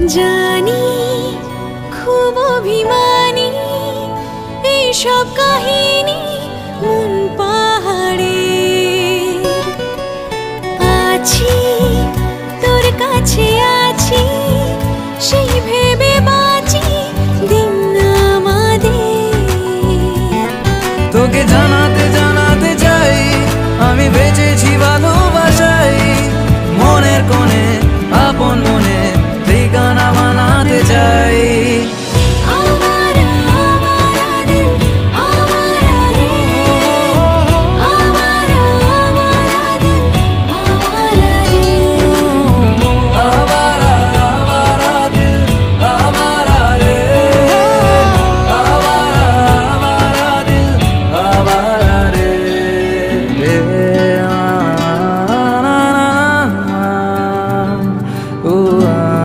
জানি খুব অভিমানী এইসব কাহিনী মন পাহাড়ে আছি তোর কাছে আছি সেই ভেবে বাঁচি দিন আমাদের। তোকে জানাতে জানাতে চাই আমি বেঁচেছি ভালোবাসাই মনের কোণে আপন